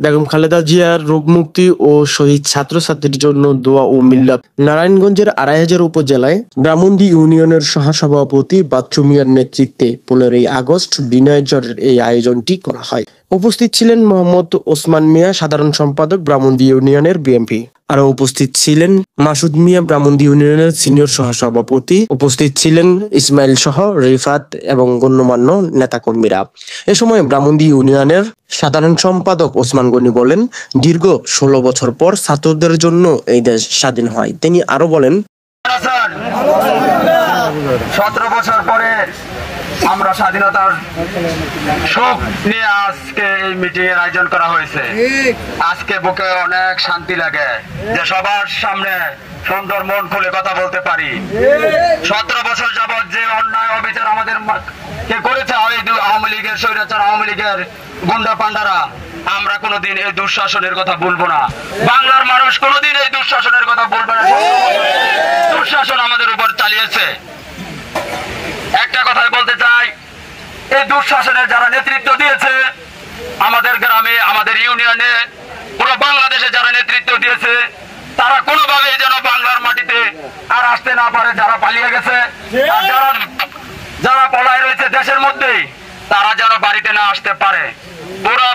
বেগম খালেদা জিয়ার রোগমুক্তি ও শহীদ ছাত্রছাত্রীর জন্য দোয়া ও মিল্লাত। নারায়ণগঞ্জের ২৫০০ উপজেলায় ব্রাহ্মণদী ইউনিয়নের সহসভাপতি বাচ্চু মিয়ার নেতৃত্বে ১৫ই আগস্ট বিনয়জরের এই আয়োজনটি করা হয়। উপস্থিত ছিলেন মোহাম্মদ ওসমান মিয়া, সাধারণ সম্পাদক, ব্রাহ্মণদী ইউনিয়নের বিএনপি। আরো উপস্থিত ছিলেন মাসুদ মিয়া, ব্রাহ্মণদী ইউনিয়নের সিনিয়র সহসভাপতি। উপস্থিত ছিলেন ইসমাইল সহ রিফাত এবং গণ্যমান্য নেতাকর্মীরা। এ সময় ব্রাহ্মণদী ইউনিয়নের সাধারণ সম্পাদক ওসমান গনি বলেন, দীর্ঘ ১৬ বছর পর ছাত্রদের জন্য এই দেশ স্বাধীন হয়। তিনি আরো বলেন, ১৭ বছর পরে আমরা স্বাধীনতার সুখ নিয়ে আজকে এই মিটিং এর আয়োজন করা হয়েছে। আজকে বুকে অনেক শান্তি লাগে যে সবার সামনে সুন্দর মন খুলে কথা বলতে পারি। ১৭ বছর যাবৎ যে অন্যায় অবিচার আমাদের কে করেছে আওয়ামী লীগের স্বৈরাচার, আওয়ামী লীগের গুন্ডা পান্ডারা, আমরা কোনোদিন এই দুঃশাসনের কথা বলবো না। বাংলার মানুষ কোনোদিন এই দুঃশাসনের কথা বলবে না। দুঃশাসন আমাদের উপর চালিয়েছে। একটা কথাই বলতে চাই, এই দুঃশাসনের যারা নেতৃত্ব দিয়েছে আমাদের গ্রামে, আমাদের ইউনিয়নে, পুরো বাংলাদেশে যারা নেতৃত্ব দিয়েছে, তারা কোনোভাবে যেন বাংলার মাটিতে আর আসতে না পারে। যারা পালিয়ে গেছে আর যারা পলায় রয়েছে দেশের মধ্যেই, তারা যেন বাড়িতে না আসতে পারে। পুরো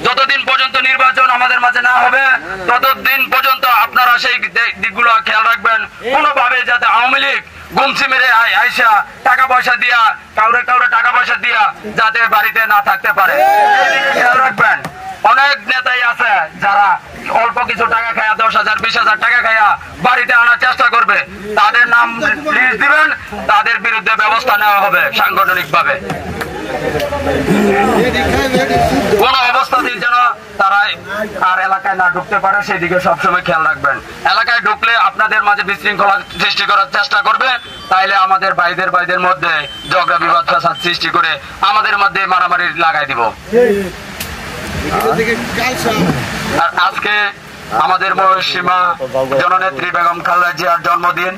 যতদিন পর্যন্ত নির্বাচন আমাদের মাঝে না হবে ততদিন পর্যন্ত আপনারা সেই দিকগুলো খেয়াল রাখবেন। কোনোভাবে যাতে আওয়ামী লীগ গুমসি মেরে আইসা টাকা পয়সা দিয়া কাউরে টাকা পয়সা দিয়া যাতে বাড়িতে না থাকতে পারে, খেয়াল রাখবেন। অনেক নেতাই আছে যারা অল্প কিছু টাকা খায়া ১০,০০০ ২০,০০০ টাকা খায়া বাড়িতে আনার চেষ্টা করবে। তাদের নাম লিস্ট দিবেন, তাদের বিরুদ্ধে ব্যবস্থা নেওয়া হবে সাংগঠনিক ভাবে। কোন অবস্থাতেই যেন তারা আর এলাকায় না ঢুকতে পারে সেদিকে সবসময় খেয়াল রাখবেন। এলাকায় ঢুকলে আপনাদের মাঝে বিশৃঙ্খলা সৃষ্টি করার চেষ্টা করবে, তাইলে আমাদের ভাইদের মধ্যে ঝগড়া বিবাদ ফাসাদ সৃষ্টি করে আমাদের মধ্যে মারামারি লাগাই দিব। আর আজকে আমাদের মহসীমা জননেত্রী বেগম খালেদা জিয়ার জন্মদিন।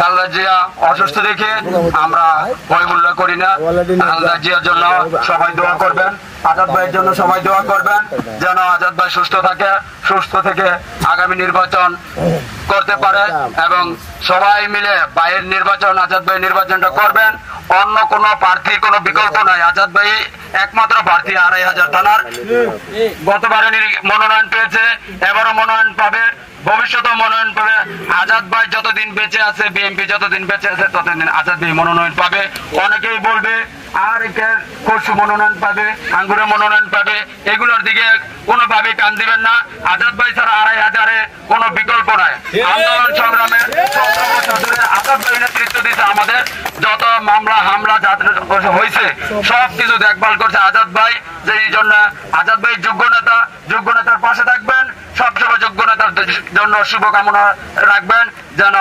খালেদা জিয়া অসুস্থ দেখে আমরা বইমূল্য করি না। খালেদা জিয়ার জন্য সবাই দোয়া করবেন, আজাদ ভাইয়ের জন্য সবাই দোয়া করবেন যেন আজাদ ভাই সুস্থ থেকে আগামী নির্বাচন করতে পারে এবং সবাই মিলে ভাইয়ের নির্বাচন, আজাদ ভাই নির্বাচনটা করবেন। অন্য কোন প্রার্থীর কোনো বিকল্প নাই। আজাদ ভাই একমাত্র প্রার্থী ২৫০০ থানার। গতবারে মনোনয়ন পেয়েছে, এবারও মনোনয়ন পাবে, ভবিষ্যতে মনোনয়ন পাবে। আজাদ ভাই যতদিন বেঁচে আছে, বিএনপি যতদিন বেঁচে আছে ততদিন আজাদ ভাই মনোনয়ন পাবে। অনেকেই বলবে আর পরশু মনোনয়ন পাবে, আঙ্গুরে মনোনয়ন পাবে, এগুলোর দিকে কোনোভাবে কান দিবেন না। আজাদ ভাই ছাড়া ২৫০০-এ কোনো বিকল্প নাই। আন্দোলন সংগ্রামে আজাদ ভাই নেতৃত্ব দিতে আমাদের যত মামলা হামলা হয়েছে সব কিছু দেখভাল করছে আজাদ ভাই। যেই জন্য আজাদ ভাই যোগ্য নেতার পাশে থাকবেন, সবসময় যোগ্য নেতার জন্য শুভকামনা রাখবেন যেন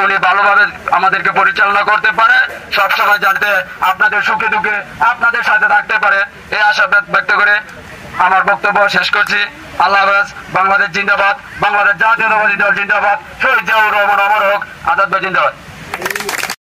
উনি ভালোভাবে আমাদেরকে পরিচালনা করতে পারে, সবসময় যাতে আপনাদের সুখে দুঃখে আপনাদের সাথে থাকতে পারে, এই আশা ব্যক্ত করে আমার বক্তব্য শেষ করছি। আল্লাহ হাফেজ। বাংলাদেশ জিন্দাবাদ, বাংলাদেশ জাতীয়তাবাদী দল জিন্দাবাদ, শহীদ জিয়াউর রহমান অমর হোক, আজাদ ভাই জিন্দাবাদ।